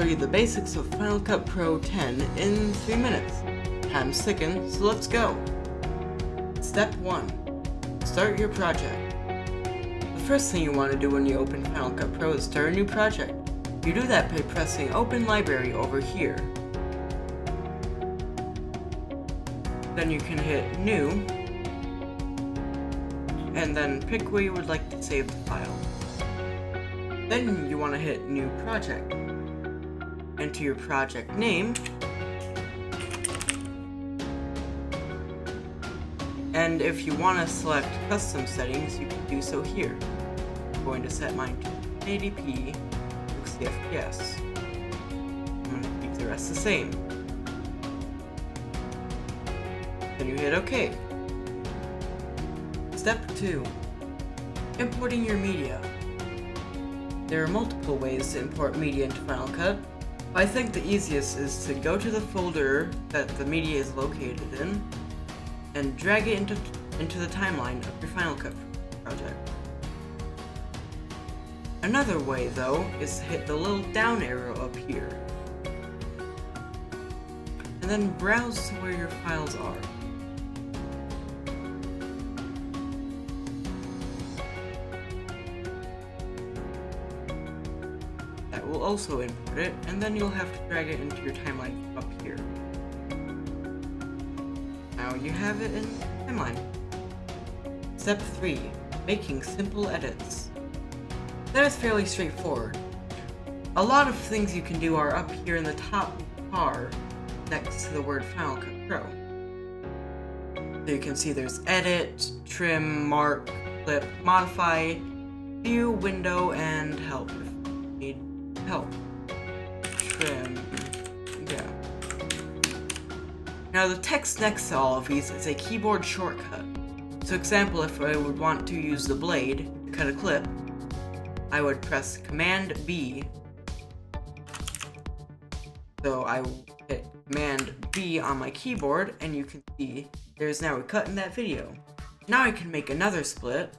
show you the basics of Final Cut Pro 10 in 3 minutes. Time's ticking, so let's go. Step 1. Start your project. The first thing you want to do when you open Final Cut Pro is start a new project. You do that by pressing Open Library over here. Then you can hit New, and then pick where you would like to save the file. Then you want to hit New Project. Enter your project name, and if you want to select custom settings, you can do so here. I'm going to set mine to 1080p 60 FPS. I'm going to keep the rest the same. Then you hit OK. Step 2. Importing your media. There are multiple ways to import media into Final Cut, but I think the easiest is to go to the folder that the media is located in and drag it into the timeline of your Final Cut project. Another way, though, is to hit the little down arrow up here and then browse to where your files are. That will also import it, and then you'll have to drag it into your timeline up here. Now you have it in timeline. Step 3. Making simple edits. That is fairly straightforward. A lot of things you can do are up here in the top bar next to the word Final Cut Pro. So you can see there's Edit, Trim, Mark, Clip, Modify, View, Window, and Help if you need help. Trim, yeah. Now the text next to all of these is a keyboard shortcut. So example, if I would want to use the blade to cut a clip, I would press Command B. So I will hit Command B on my keyboard, and you can see there's now a cut in that video. Now I can make another split,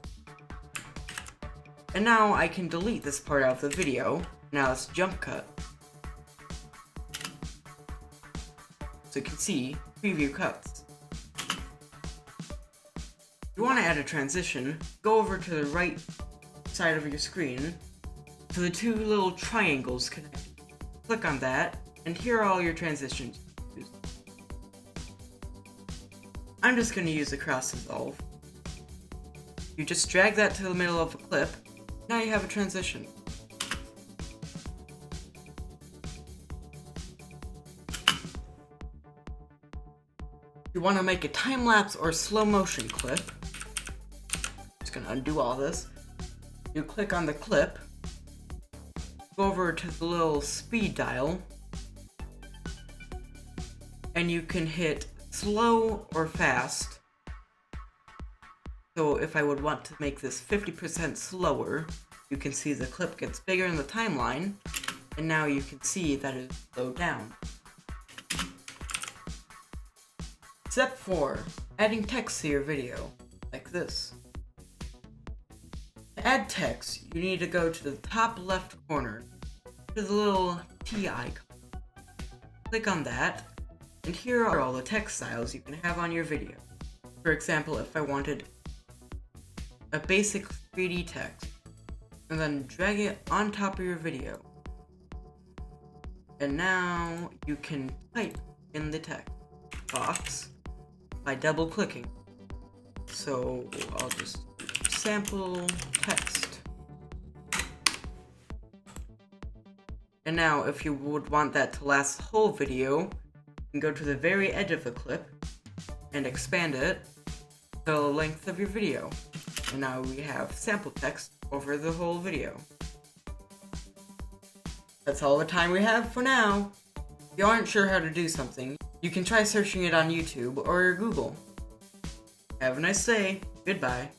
and now I can delete this part out of the video. Now let's jump cut. So you can see preview cuts. If you want to add a transition, go over to the right side of your screen to the two little triangles connect. Click on that, and here are all your transitions. I'm just going to use the cross dissolve. You just drag that to the middle of a clip. Now you have a transition. If you want to make a time-lapse or slow motion clip, just going to undo all this. You click on the clip, go over to the little speed dial, and you can hit slow or fast. So if I would want to make this 50% slower, you can see the clip gets bigger in the timeline, and now you can see that it's slowed down. Step 4. Adding text to your video, like this. To add text, you need to go to the top left corner, to the little T icon. Click on that, and here are all the text styles you can have on your video. For example, if I wanted a basic 3D text, and then drag it on top of your video. And now you can type in the text box by double clicking. So I'll just sample text. And now if you would want that to last the whole video, you can go to the very edge of the clip and expand it to the length of your video. And now we have sample text over the whole video. That's all the time we have for now. If you aren't sure how to do something, you can try searching it on YouTube or Google. Have a nice day. Goodbye.